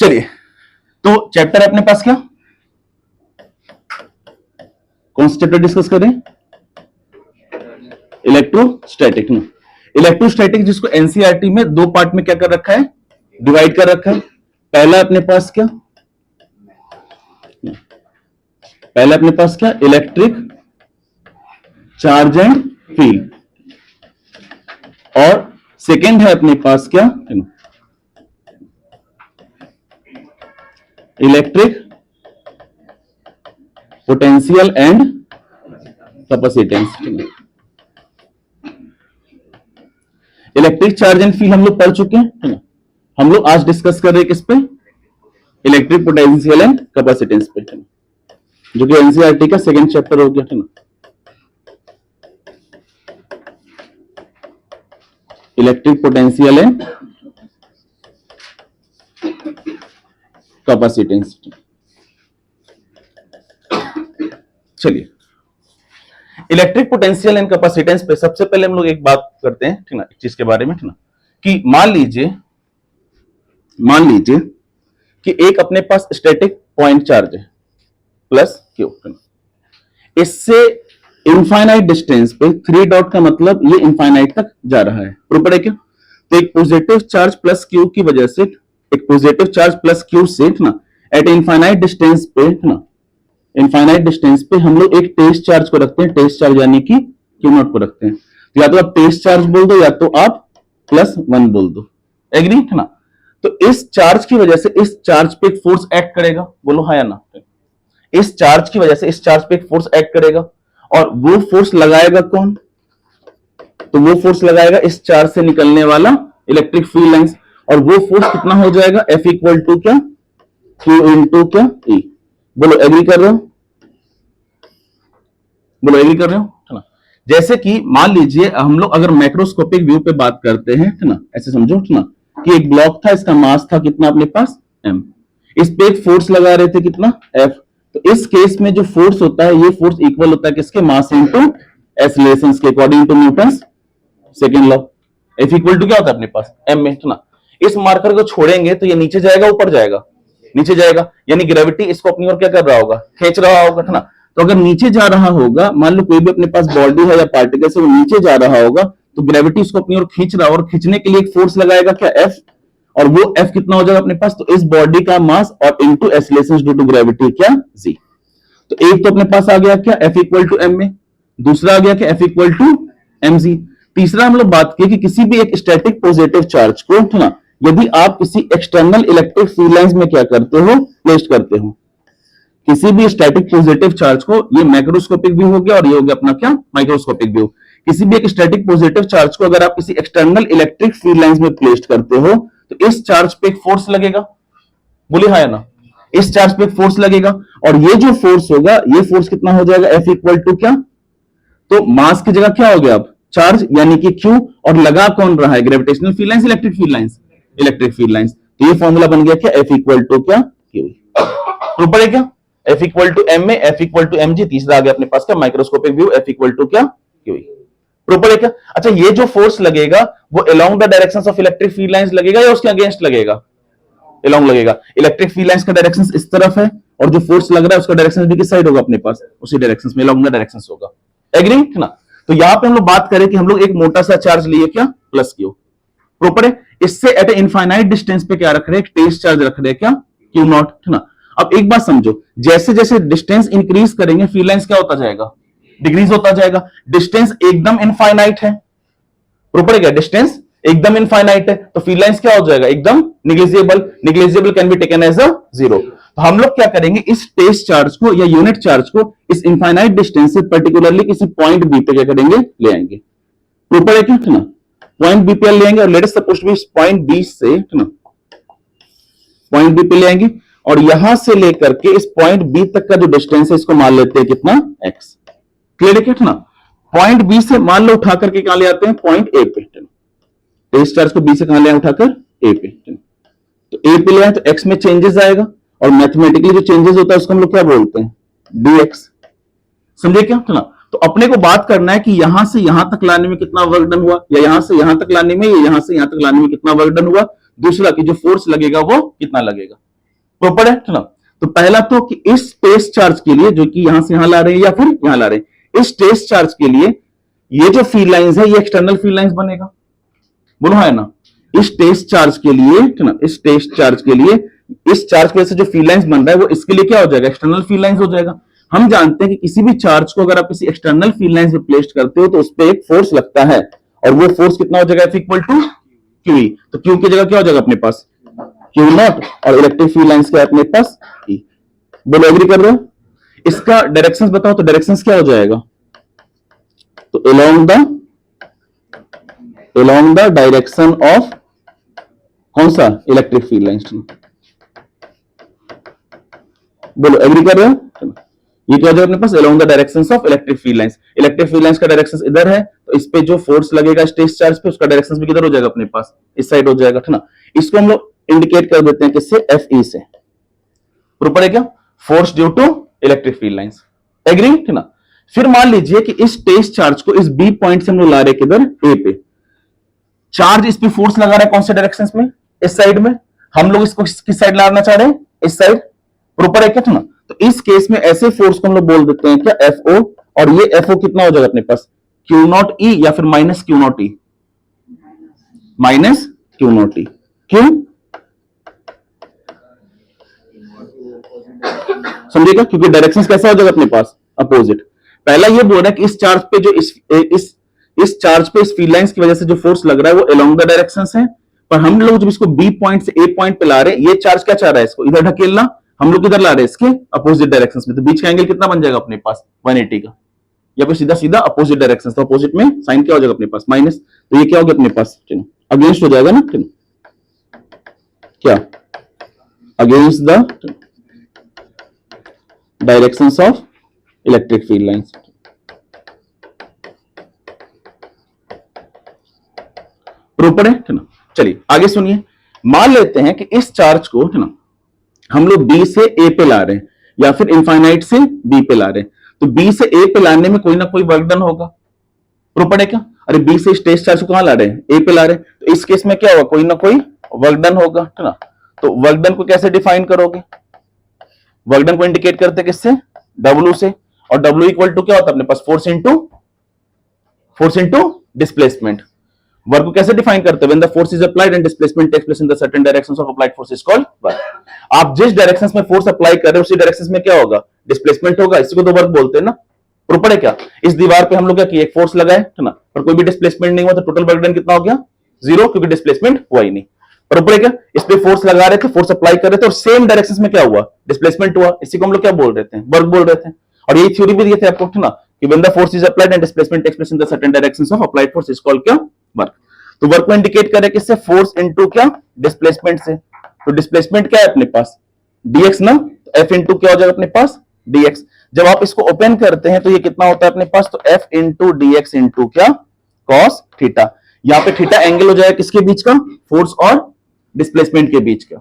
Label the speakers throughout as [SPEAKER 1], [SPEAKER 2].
[SPEAKER 1] चलिए, तो चैप्टर है अपने पास क्या, कौन सा चैप्टर डिस्कस करें? इलेक्ट्रोस्टैटिक ना। इलेक्ट्रोस्टैटिक जिसको एनसीईआरटी में दो पार्ट में क्या कर रखा है, डिवाइड कर रखा है। पहला अपने पास क्या, पहला अपने पास क्या, इलेक्ट्रिक चार्ज एंड फील्ड, और सेकेंड है अपने पास क्या, electric potential and capacitance. Electric charge and field हम लोग पढ़ चुके हैं, हम लोग आज डिस्कस कर रहे हैं किस पे, इलेक्ट्रिक पोटेंशियल एंड कैपेसिटेंस पे, जो कि एनसीईआरटी का सेकंड चैप्टर हो गया है ना। Electric potential and capacitance. चलिए, इलेक्ट्रिक पोटेंशियल एंड कैपेसिटेंस पे सबसे पहले हम लोग एक बात करते हैं, ठीक ना, एक चीज के बारे में, ठीक ना, कि मान लीजिए कि एक अपने पास स्टैटिक पॉइंट चार्ज है प्लस क्यू, इससे इनफाइनाइट डिस्टेंस पे 3 डॉट का मतलब ये इनफाइनाइट तक जा रहा है, प्रॉपर है क्या? तो एक पॉजिटिव चार्ज प्लस क्यू की वजह से, एक पॉजिटिव चार्ज प्लस क्यू से ना एट इनफाइनाइट डिस्टेंस पे ना, इनफाइनाइट डिस्टेंस पे हम लोग एक टेस्ट चार्ज को रखते हैं, टेस्ट चार्ज यानी कि क्यू नॉट को रखते हैं। तो या तो आप टेस्ट चार्ज बोल दो या तो आप +1 बोल दो, एग्री है ना। तो इस चार्ज की वजह से इस चार्ज पे एक फोर्स एक्ट करेगा, बोलो हाँ या ना। इस चार्ज की वजह से इस चार्ज पे एक फोर्स एक्ट करेगा, और वो फोर्स लगाएगा कौन, तो वो फोर्स लगाएगा इस चार्ज से निकलने वाला इलेक्ट्रिक फील्ड लाइंस, और वो फोर्स कितना हो जाएगा, F इक्वल टू क्या, Q इंटू क्या E। बोलो एग्री कर रहे हो, बोलो एग्री कर रहे हो, है ना। जैसे कि मान लीजिए हम लोग अगर मैक्रोस्कोपिक व्यू पे बात करते हैं, है ना, ऐसे समझो, है ना, कि एक ब्लॉक था, इसका मास था कितना अपने पास m, इस पे एक फोर्स लगा रहे थे कितना F। तो इस केस में जो फोर्स होता है, ये फोर्स इक्वल होता है किसके, मास इनटू एक्सीलरेशन के, according to Newton's second law. F equal to क्या होता है अपने पास m में, है ना। इस मार्कर को छोड़ेंगे तो ये नीचे जाएगा ऊपर जाएगा, नीचे जाएगा, यानी ग्रेविटी इसको अपनी ओर क्या कर रहा होगा, खींच रहा होगा, है ना। तो अगर नीचे जा रहा होगा, मान लो कोई भी अपने पास बॉडी है या पार्टिकल से वो नीचे जा रहा होगा, तो ग्रेविटी उसको अपनी ओर खींच रहा है, और खींचने के लिए एक फोर्स लगाएगा क्या, F, और वो F कितना हो जाएगा अपने पास, तो इस बॉडी का मास और into acceleration due to gravity क्या, G। तो एक तो अपने पास आ गया क्या, F इक्वल टू m में, दूसरा आ गया क्या, F इक्वल टू mg। तीसरा हम लोग बात की कि किसी भी एक स्टैटिक पॉजिटिव चार्ज को, है ना, यदि आप किसी एक्सटर्नल इलेक्ट्रिक फील्ड लाइंस में क्या करते हो, प्लेस करते हो, किसी भी स्टैटिक पॉजिटिव चार्ज को, ये मैक्रोस्कोपिक व्यू हो गया और ये हो गया अपना क्या, माइक्रोस्कोपिक व्यू। किसी भी एक स्टैटिक पॉजिटिव चार्ज को अगर आप किसी एक्सटर्नल इलेक्ट्रिक फील्ड लाइंस में प्लेस करते हो, तो इस चार्ज पे एक फोर्स लगेगा, बोले हाँ या ना, इस चार्ज पे एक फोर्स लगेगा, और ये जो फोर्स होगा, ये फोर्स कितना हो जाएगा, F इक्वल टू क्या, तो मास की जगह क्या हो गया अब, चार्ज यानी कि Q, और लगा कौन रहा है, gravitational field lines, electric field lines, electric field lines. तो ये फॉर्मूला बन गया क्या, F इक्वल टू क्या, Q। ऊपर है क्या, F इक्वल टू m में F इक्वल टू mg। तीसरा आ गया अपने पास क्या, microscopic view, F equal to क्या, Q। प्रॉपर है क्या। अच्छा, ये जो फोर्स लगेगा वो along the directions of electric field lines लगेगा या उसके अगेंस्ट लगेगा, अलोंग लगेगा। इलेक्ट्रिक फील्ड लाइंस का डायरेक्शन इस तरफ है, और जो फोर्स लग रहा है उसका डायरेक्शन भी किस साइड होगा अपने पास, उसी डायरेक्शन में, अलोंग द डायरेक्शंस होगा, एग्री है ना। तो यहां पे हम लोग बात करें कि हम लोग एक मोटा सा चार्ज लिए क्या, प्लस क्यू, प्रॉपर है। इससे एट इनफाइनाइट डिस्टेंस पे क्या रख रहे हैं, एक टेस्ट चार्ज रख रहे हैं क्या, क्यू नॉट, है ना। अब एक बात समझो, जैसे जैसे डिस्टेंस इंक्रीज करेंगे फील्ड लाइंस क्या होता जाएगा, डिक्रीज होता जाएगा। डिस्टेंस एकदम इनफाइनाइट है, प्रॉपर है क्या, डिस्टेंस एकदम इनफाइनाइट है, तो फील्ड लाइंस क्या हो जाएगा, एकदम negligible. Negligible can be taken as a zero. तो हम लोग क्या करेंगे, इस टेस्ट चार्ज को या यूनिट चार्ज को इस इनफाइनाइट डिस्टेंस से पर्टिकुलरली किसी पॉइंट बी पे क्या करेंगे, ले आएंगे, प्रॉपर है क्या, है ना। पॉइंट बी पे ले आएंगे, और लेट अस सपोज भी पॉइंट बी से, है ना, पॉइंट बी पे ले आएंगे, और यहां से लेकर के इस पॉइंट बी तक का जो डिस्टेंस है इसको मान लेते हैं कितना, x। क्लियर है क्या ना। पॉइंट बी से मान लो उठा करके कहां ले आते हैं, पॉइंट ए पे, टेस्ट चार्ज को बी से कहां ले आए, उठाकर ए पे। तो ए पे ले आए तो x में चेंजेस आएगा, और मैथमेटिकली जो चेंजेस होता है उसको हम लोग क्या बोलते हैं, dx। समझे क्या ना। तो अपने को बात करना है कि यहां से यहां तक लाने में कितना वर्क डन हुआ, या यहां से यहां तक लाने में, या यहां से यहां तक लाने में कितना वर्क डन हुआ। दूसरा कि जो फोर्स लगेगा वो कितना लगेगा, प्रॉपर है ना। तो पहला तो कि इस स्पेस चार्ज के लिए जो कि यहां से यहां ला रहे हैं या फिर यहां ला रहे हैं, इस स्पेस चार्ज के लिए ये जो फील्ड लाइंस है ये एक्सटर्नल फील्ड लाइंस बनेगा, बोलो है ना। इस टेस्ट चार्ज के लिए ना, इस टेस्ट चार्ज के लिए इस चार्ज की वजह से जो फील्ड लाइंस बन रहा है वो इसके लिए क्या हो जाएगा, एक्सटर्नल फील्ड लाइंस हो जाएगा। हम जानते हैं कि किसी भी चार्ज को अगर आप किसी एक्सटर्नल फील्ड लाइंस पे प्लेस करते हो तो उस पर एक फोर्स लगता है, और वो फोर्स कितना हो जाएगा, F इक्वल टू क्यू। तो क्यू की जगह क्या हो जाएगा अपने पास, क्यू नॉट, और इलेक्ट्रिक फील्ड लाइंस क्या है अपने पास, E। बोलो एग्री कर रहे हो। इसका डायरेक्शंस बताओ, तो डायरेक्शंस क्या हो जाएगा, तो along the डायरेक्शन ऑफ कौन सा, इलेक्ट्रिक फील्ड लाइंस। बोलो एग्री कर रहे हो। ये क्या हो जाएगा अपने पास, along the directions of electric field lines। Electric field lines का डायरेक्शन इधर है, तो इस पे जो फोर्स लगेगा स्टेट चार्ज पे उसका डायरेक्शन भी किधर हो जाएगा अपने पास, इस साइड हो जाएगा, है ना। इसको हम लोग इंडिकेट कर देते हैं किससे, FE से। प्रॉपर है क्या, force due to electric field lines, agree है ना। फिर मान लीजिए कि इस टेस्ट चार्ज को इस बी पॉइंट से हम लोग ला रहे किधर, ए पे। चार्ज इस पे फोर्स लगा रहा है कौन से डायरेक्शन में, इस साइड में। हम लोग इसको किस साइड लाना चाह रहे हैं, इस साइड। प्रॉपर है क्या ना। तो इस केस में ऐसे फोर्स को हम लोग बोल देते हैं क्या, FO। और ये FO कितना हो जाएगा अपने पास, Q नॉट E या फिर minus Q not E, minus Q not E। क्यों समझिएगा, क्योंकि डायरेक्शन कैसा हो जाएगा अपने पास, अपोजिट। पहला ये बोल रहा है कि इस चार्ज पे जो इस चार्ज पे इस फील्ड लाइंस की वजह से जो फोर्स लग रहा है वो अलोंग द डायरेक्शंस है। पर हम लोग जब इसको बी पॉइंट से ए पॉइंट पे ला रहे हैं, ये चार्ज क्या चाह रहा है, इसको इधर ढकेलना, हम लोग किधर ला रहे हैं, इसके अपोजिट डायरेक्शंस में। तो बीच का एंगल कितना बन जाएगा अपने पास, 180 का, या फिर सीधा सीधा अपोजिट डायरेक्शन। तो अपोजिट में साइन क्या हो जाएगा अपने पास, माइनस। तो ये क्या हो गया अपने पास, अगेंस्ट हो जाएगा ना, क्या, against the directions of electric field lines. Proper है ना। चलिए आगे सुनिए। मान लेते हैं कि इस चार्ज को है ना हम लोग बी से ए पे ला रहे हैं, या फिर इनफाइनाइट से बी पे ला रहे हैं। तो बी से ए पे लाने में कोई ना कोई वर्क डन होगा। प्रॉपर है क्या, अरे बी से स्टेट चार्ज को कहां ला रहे हैं, ए पे ला रहे हैं। तो इस केस में क्या होगा, कोई ना कोई वर्क डन होगा, है ना। तो वर्क डन को कैसे डिफाइन करोगे, वर्क डन को इंडिकेट करते किससे, W से। और W इक्वल टू क्या होता है अपने पास, फोर्स इंटू डिस्प्लेसमेंट। वर्क को कैसे डिफाइन करते हैं, when the force is applied and displacement takes place in the certain directions of applied force is called work. आप जिस डायरेक्शंस में फोर्स अप्लाई कर रहे हैं उसी डायरेक्शंस में क्या होगा, डिस्प्लेसमेंट होगा। इसी को तो वर्क बोलते हैं ना। प्रॉपर है क्या, इस दीवार पे हम लोग क्या किए, एक फोर्स लगाए, है ना, पर कोई भी डिस्प्लेसमेंट नहीं हुआ, तो टोटल वर्क डन कितना हो गया, 0, क्योंकि डिस्प्लेसमेंट हुआ ही नहीं। प्रॉपर है क्या, इस पे फोर्स लगा रहे थे, फोर्स अप्लाई कर रहे थे, और सेम डायरेक्शंस में क्या हुआ, डिस्प्लेसमेंट हुआ। इसी को हम लोग क्या बोल रहे थे, वर्क बोल रहे थे। और यही थ्योरी भी दिए थे आपको, है ना, कि when the force is applied and displacement takes place in the certain directions of applied force is called क्या, वर्क। तो वर्क को इंडिकेट करे किससे, फोर्स इनटू क्या, डिस्प्लेसमेंट से। तो डिस्प्लेसमेंट क्या है अपने पास, dx ना, तो F इनटू क्या हो जाएगा अपने पास, dx। जब आप इसको ओपन करते हैं तो ये कितना होता है अपने पास, तो F इनटू dx इनटू क्या, cos थीटा। यहां पे थीटा एंगल हो जाएगा किसके बीच का, फोर्स और डिस्प्लेसमेंट के बीच का।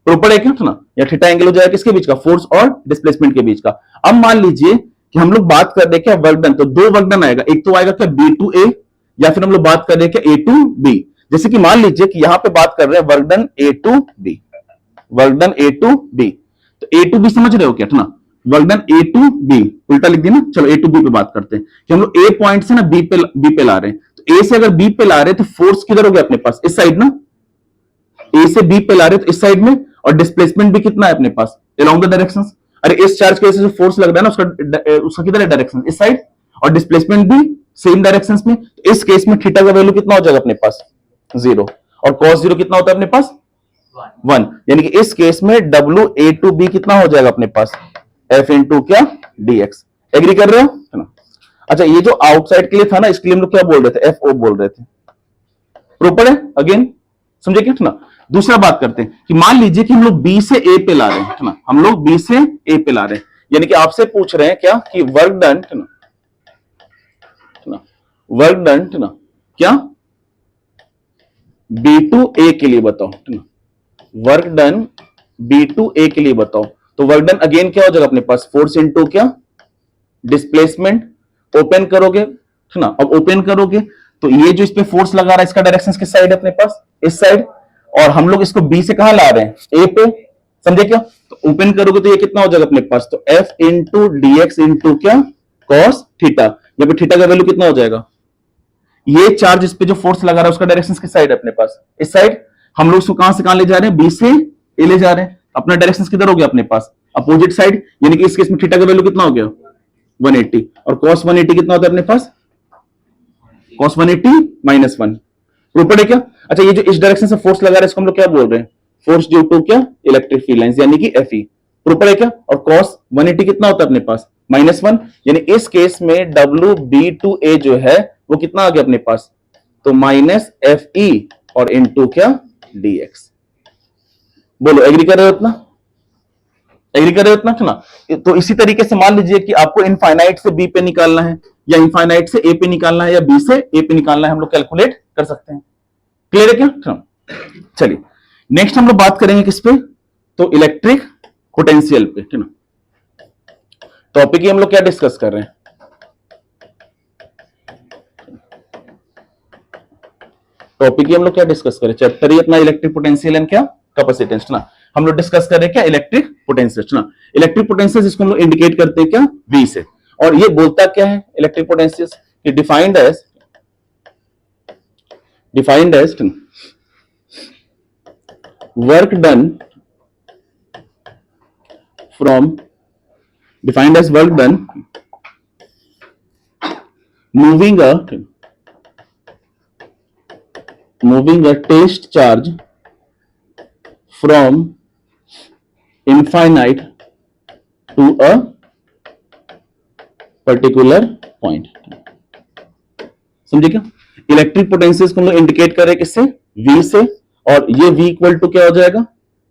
[SPEAKER 1] प्रॉपर है क्या ना, या थीटा एंगल हो जाएगा किसके बीच का, फोर्स और डिस्प्लेसमेंट के बीच का। अब मान लीजिए कि हम लोग बात कर रहे हैं क्या, वर्क डन। तो दो वर्क डन आएगा, एक तो आएगा क्या B टू A, या फिर हम लोग बात कर रहे हैं क्या A टू B। जैसे कि मान लीजिए कि यहां पे बात कर रहे हैं work done A to B, work done A to B। तो A टू B समझ रहे हो क्या ना, work done A to B, उल्टा लिख दिया ना। चलो A टू B पे बात करते हैं कि हम लोग A पॉइंट से ना B पे ला रहे हैं। तो A से अगर B पे ला रहे हैं तो फोर्स किधर हो गया अपने पास, इस साइड ना। A से B पे ला रहे हैं तो इस साइड में, और डिस्प्लेसमेंट भी कितना है अपने पास, अलोंग द डायरेक्शंस। अरे इस चार्ज की वजह से जो फोर्स लग रहा है ना उसका किधर है डायरेक्शन, इस साइड, और डिस्प्लेसमेंट भी सेम डायरेक्शंस में। तो इस केस में थीटा का वैल्यू कितना हो जाएगा अपने पास, 0, और cos 0 कितना होता है अपने पास, 1। यानी कि इस केस में W A टू B कितना हो जाएगा अपने पास, F इनटू क्या, dx। एग्री कर रहे हो, है ना। अच्छा, ये जो आउटसाइड के लिए था ना, इसके लिए हम लोग क्या बोल रहे थे, FO बोल रहे थे। प्रॉपर है, अगेन समझे क्या ना। दूसरा बात करते हैं कि मान लीजिए कि हम लोग B से A पे ला रहे हैं, है ना, हम लोग B से A पे ला रहे हैं। यानी कि आपसे पूछ रहे हैं क्या, कि वर्क डन, है ना, वर्क डन, है ना, क्या B टू A के लिए बताओ, है ना, work done B to A के लिए बताओ। तो वर्क डन अगेन क्या हो जाएगा अपने पास, फोर्स इनटू क्या, डिस्प्लेसमेंट। ओपन करोगे, है ना, अब ओपन करोगे तो ये जो इस पे फोर्स लगा रहा है इसका डायरेक्शन किस साइड है अपने पास, इस साइड। और हम लोग इसको B से कहां ला रहे हैं, A पे। समझे क्या? तो ओपन करोगे तो ये कितना हो जाएगा अपने पास, तो F into D x into क्या, कॉस थीटा। यहाँ पे थीटा का वैल्यू कितना हो जाएगा, ये चार्ज इस पे जो फोर्स लगा रहा है उसका डायरेक्शन किस साइड है अपने पास, इस साइड। हम लोग उसको कहां से कहां ले जा रहे हैं, बी से ए ले जा रहे हैं, अपना डायरेक्शन किधर हो गया अपने पास, अपोजिट साइड। यानी कि इस केस में थीटा का वैल्यू कितना हो गया 180, और cos 180 कितना होता है अपने पास, cos 180 -1। प्रूफ है क्या? अच्छा, ये जो इस डायरेक्शन से फोर्स लगा रहा है इसको हम लोग क्या बोल रहे हैं, फोर्स ड्यू टू क्या, इलेक्ट्रिक फील्ड लाइंस, यानी कि Fe। प्रूफ है क्या? और cos 180 कितना होता है अपने पास -1, यानी इस केस में WB2A जो है वो कितना आ गया अपने पास, तो -Fe और इनटू क्या, dx। बोलो एग्री कर रहे हो इतना, एग्री कर रहे हो इतना ना? तो इसी तरीके से मान लीजिए कि आपको इनफाइनाइट से बी पे निकालना है, या इनफाइनाइट से ए पे निकालना है, या बी से ए पे निकालना है, हम लोग कैलकुलेट कर सकते हैं। क्लियर है क्या? चलिए नेक्स्ट हम लोग बात करेंगे किस पे, तो इलेक्ट्रिक पोटेंशियल पे, ठीक ना। टॉपिक ही हम लोग क्या डिस्कस कर रहे हैं, टॉपिक ही हम लोग क्या डिस्कस करें, चैप्टर ही अपना इलेक्ट्रिक पोटेंशियल एंड क्या, कैपेसिटेंस ना। हम लोग डिस्कस कर रहे हैं क्या, इलेक्ट्रिक पोटेंशियल ना। इलेक्ट्रिक पोटेंशियल इसको हम लोग इंडिकेट करते हैं क्या, V से। और ये बोलता क्या है इलेक्ट्रिक पोटेंशियल, कि defined as work done from, defined as work done moving a test charge from infinite to a particular point। समझे क्या? इलेक्ट्रिक पोटेंशियल को हम लोग इंडिकेट कर रहे हैं किससे, V से। और ये V इक्वल टू क्या हो जाएगा,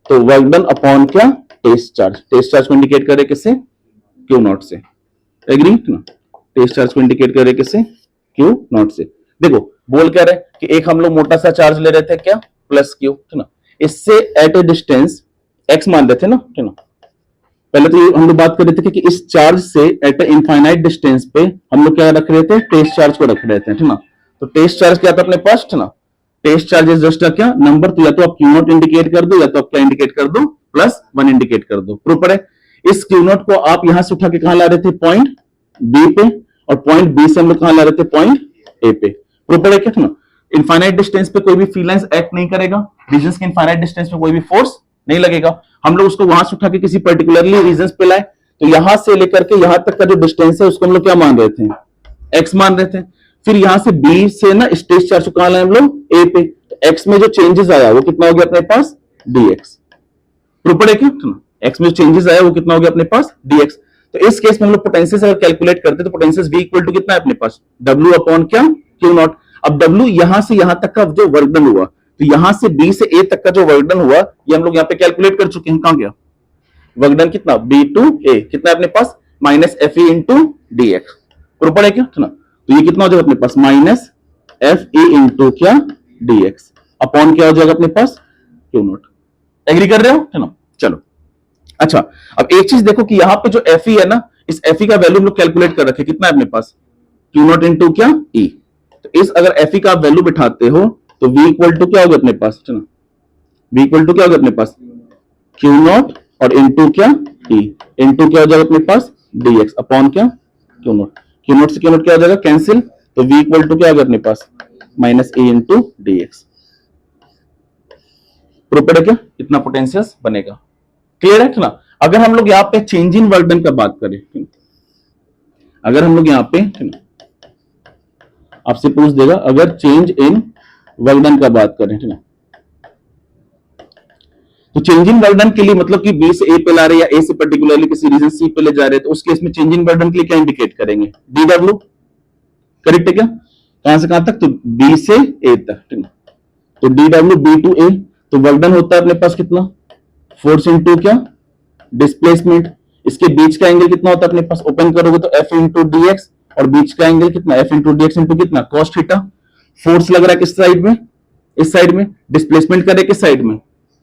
[SPEAKER 1] तो वर्क डन अपॉन क्या, टेस्ट चार्ज। टेस्ट चार्ज को इंडिकेट कर रहे हैं किससे, Q नॉट से। एग्री ना? टेस्ट चार्ज को इंडिकेट कर रहे हैं किससे, Q नॉट से। देखो बोल क्या रहे कि एक हम लोग मोटा सा चार्ज ले रहे थे क्या, प्लस Q, ठीक ना। इससे एट ए डिस्टेंस x मान रहे थे ना, ठीक ना। पहले तो हम लोग बात कर रहे थे कि इस चार्ज से एट ए इनफाइनाइट डिस्टेंस पे हम लोग क्या रख रहे थे, टेस्ट चार्ज को रख रहे थे, ठीक ना। तो टेस्ट चार्ज क्या था अपने पास, ठीक ना। टेस्ट चार्ज इज जस्ट क्या नंबर, तो या तो आप Q नॉट इंडिकेट कर दो, या तो आप क्या इंडिकेट कर दो, +1 इंडिकेट कर दो। प्रूफ है। इस Q नॉट को आप यहां से उठा के कहां ला रहे थे, पॉइंट B पे, और पॉइंट B से हम लोग कहां ला रहे थे, पॉइंट A पे। प्रूफ है क्या ना। इनफाइनाइट डिस्टेंस पे कोई भी फील्ड लाइंस एक्ट नहीं करेगा, रीजन के इनफाइनाइट डिस्टेंस पे कोई भी फोर्स नहीं लगेगा। हम लोग उसको वहां से उठा के किसी पर्टिकुलरली रीजन पे लाए, तो यहां से लेकर के यहां तक का जो डिस्टेंस है उसको हम लोग क्या मान रहे थे, x मान रहे थे। फिर यहां से B से ना स्टेज चार्ज को कहां लाए हम लोग, A पे। तो x में जो चेंजेस आया वो कितना हो गया अपने पास, dx। प्रूफ है क्या, x में जो चेंजेस आया वो कितना हो गया अपने पास, dx। तो इस केस में हम लोग पोटेंशियल अगर कैलकुलेट करते तो पोटेंशियल V इक्वल टू कितना है अपने पास, W अपॉन क्या, Q नॉट। अब W यहां से यहां तक का जो वर्क डन हुआ, तो यहां से B से A तक का जो वर्क डन हुआ ये हम लोग यहां पे कैलकुलेट कर चुके हैं। कहां गया वर्क डन, कितना B टू A कितना है अपने पास, -Fe इंटू dx। प्रूफ है क्या, तो ये कितना हो जाएगा अपने पास, -Fe इंटू क्या, dx अपॉन क्या हो जाएगा अपने पास, Q नॉट। एग्री कर रहे हो, है ना। चलो अच्छा, अब एक चीज देखो कि यहाँ पे जो Fe है ना, इस Fe का वैल्यू हम लोग कैलकुलेट कर रखे, कितना है अपने पास, Q नॉट इंटू क्या, E। तो इस अगर Fe का आप वैल्यू बिठाते हो तो V इक्वल टू क्या होगा अपने पास, है ना। V इक्वल टू क्या होगा अपने पास, Q नॉट और इंटू क्या, E इंटू क्या हो जाएगा अपने पास, dx अपॉन क्या, Q नॉट। Q नॉट से Q नॉट क्या हो जाएगा, कैंसिल। तो V इक्वल टू क्या होगा अपने पास, -A इंटू dx। प्रूफ है क्या, इतना पोटेंशियल बनेगा। क्लियर है ना। अगर हम लोग यहाँ पे चेंज इन वर्क डन का बात करें, अगर हम लोग यहाँ पे आपसे पूछ देगा अगर चेंज इन वर्क डन का बात करें, ठीक है, तो चेंज इन वर्क डन के लिए मतलब कि B से A पे ला रहे, या A से पर्टिकुलरली किसी रीजन C पे ले जा रहे, तो उस केस में चेंज इन वर्क डन के लिए क्या इंडिकेट करेंगे, DW। करेक्ट है क्या, कहां से कहां तक, तो B से A तक, ठीक है। तो DW B टू A, तो वर्क डन होता है अपने पास कितना, फोर्स इंटू क्या, डिस्प्लेसमेंट। इसके बीच का एंगल कितना होता है अपने पास, ओपन करोगे तो F इंटू dx, और बीच का एंगल कितना, F इंटू dx इंटू कितना, cos थीटा। फोर्स लग रहा है किस साइड में, इस साइड में। डिस्प्लेसमेंट करे किस साइड में,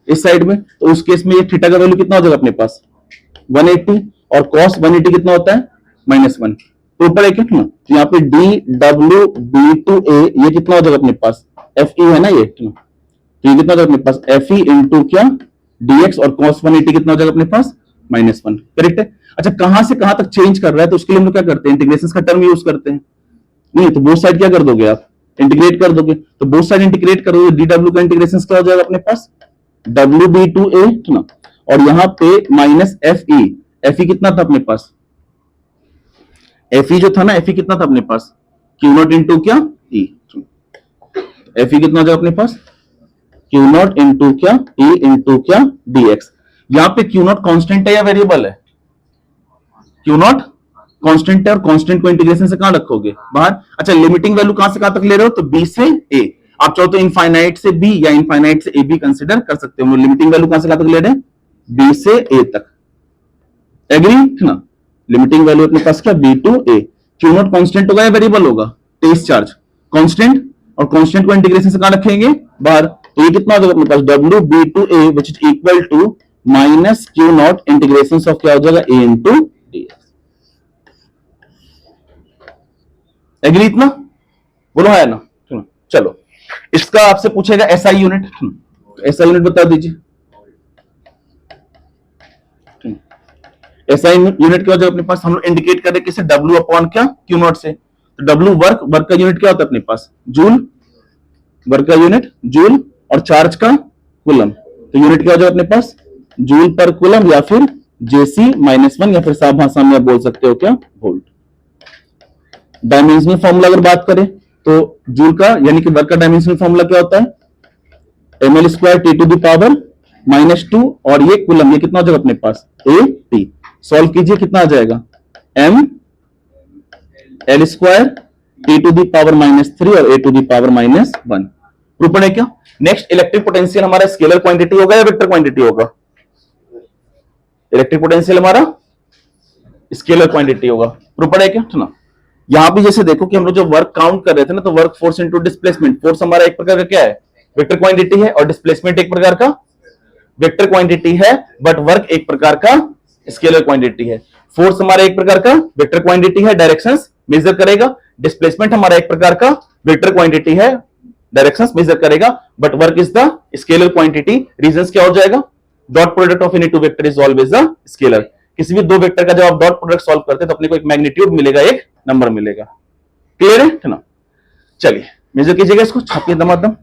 [SPEAKER 1] इस साइड में। तो उस केस में ये थीटा का वैल्यू कितना हो जाएगा अपने पास, 180, और cos 180 कितना होता है, -1। तो ऊपर है कितना, तो यहाँ पे DW B टू A ये कितना हो जाएगा अपने पास, FE है ना ये, तो ये कितना हो जाएगा अपने पास, FE इंटू क्या, dx और cos 180 कितना हो जाएगा अपने पास -1। करेक्ट है। अच्छा कहां से कहां तक चेंज कर रहा है तो उसके लिए हम लोग क्या करते हैं, इंटीग्रेशन का टर्म यूज करते हैं। नहीं तो बोथ साइड क्या कर दोगे आप, इंटीग्रेट कर दोगे। तो बोथ साइड इंटीग्रेट करोगे, dw का इंटीग्रेशन क्या हो जाएगा अपने पास wb/a ना, और यहां पे -fe कितना था अपने पास, fe जो था ना, fe कितना था अपने पास q0 इंटू क्या e, fe कितना हो जाएगा अपने पास q0 इंटू क्या e इंटू क्या dx। यहां पे q0 कांस्टेंट है या वेरिएबल है, q0 कांस्टेंट है, और कांस्टेंट को इंटीग्रेशन से कहां रखोगे बाहर। अच्छा लिमिटिंग वैल्यू कहां से कहां तक ले रहे हो, तो b से a, आप चाहो तो इनफाइनाइट से b या इनफाइनाइट से a भी कंसीडर कर सकते हो। लिमिटिंग वैल्यू कहां से कहां तक ले रहे हैं, b से a तक। एग्री ना, लिमिटिंग वैल्यू अपने पास क्या b to a। q0 constant होगा या वेरिएबल होगा, टेस्ट चार्ज कांस्टेंट, और कांस्टेंट को इंटीग्रेशन से कहां रखेंगे बाहर। तो ये कितना हो जाएगा अपने पास wb/a which is equal to minus q0 integration of क्या हो जाएगा a इंटू dx। एग्री इतना, बोलो है ना। चलो इसका आपसे पूछेगा एसआई यूनिट, एसआई यूनिट बता दीजिए। एसआई यूनिट क्या हो जाएगा अपने पास, हम लोग इंडिकेट कर रहे हैं किसे, W अपॉन क्या Q0 से। तो W वर्क, वर्क का यूनिट क्या होता है अपने पास जूल, वर्क का यूनिट जूल, और चार्ज का कूलम। तो यूनिट क्या हो जाएगा अपने पास जूल पर कूलम, या फिर JC -1, या फिर साफ भाषा में आप बोल सकते हो क्या वोल्ट। डायमेंशनल फॉर्मूला अगर बात करें तो जूल का यानी कि वर्क का डायमेंशनल फॉर्मूला क्या होता है, ml² T⁻², और ये कूलम, ये कितना हो जाएगा अपने पास AT। सॉल्व कीजिए कितना आ जाएगा ml² T⁻³ और A⁻⁻1। प्रूफ है क्या। नेक्स्ट इलेक्ट्रिक पोटेंशियल हमारा स्केलर क्वांटिटी होगा या वेक्टर क्वांटिटी होगा, इलेक्ट्रिक पोटेंशियल हमारा स्केलर क्वांटिटी होगा। प्रूफ है क्या ना। यहां भी जैसे देखो कि हम लोग जो वर्क काउंट कर रहे थे ना, तो work force into displacement, force हमारा एक प्रकार का क्या है वेक्टर क्वांटिटी है, और डिस्प्लेसमेंट एक प्रकार का वेक्टर क्वांटिटी है, बट वर्क एक प्रकार का स्केलर क्वांटिटी है। फोर्स हमारा एक प्रकार का वेक्टर क्वांटिटी है, डायरेक्शंस मेजर करेगा। डिस्प्लेसमेंट हमारा एक प्रकार का वेक्टर क्वांटिटी है, डायरेक्शंस मेजर करेगा, but work is the scalar quantity. Reasons क्या हो जाएगा, dot product of any two vector is always a scalar. किसी भी दो वेक्टर का जब आप डॉट प्रोडक्ट सॉल्व करते हैं तो अपने को एक मैग्नीट्यूड मिलेगा, एक नंबर मिलेगा। क्लियर है ना। चलिए मेजर कीजिएगा इसको, छापिए दमादम।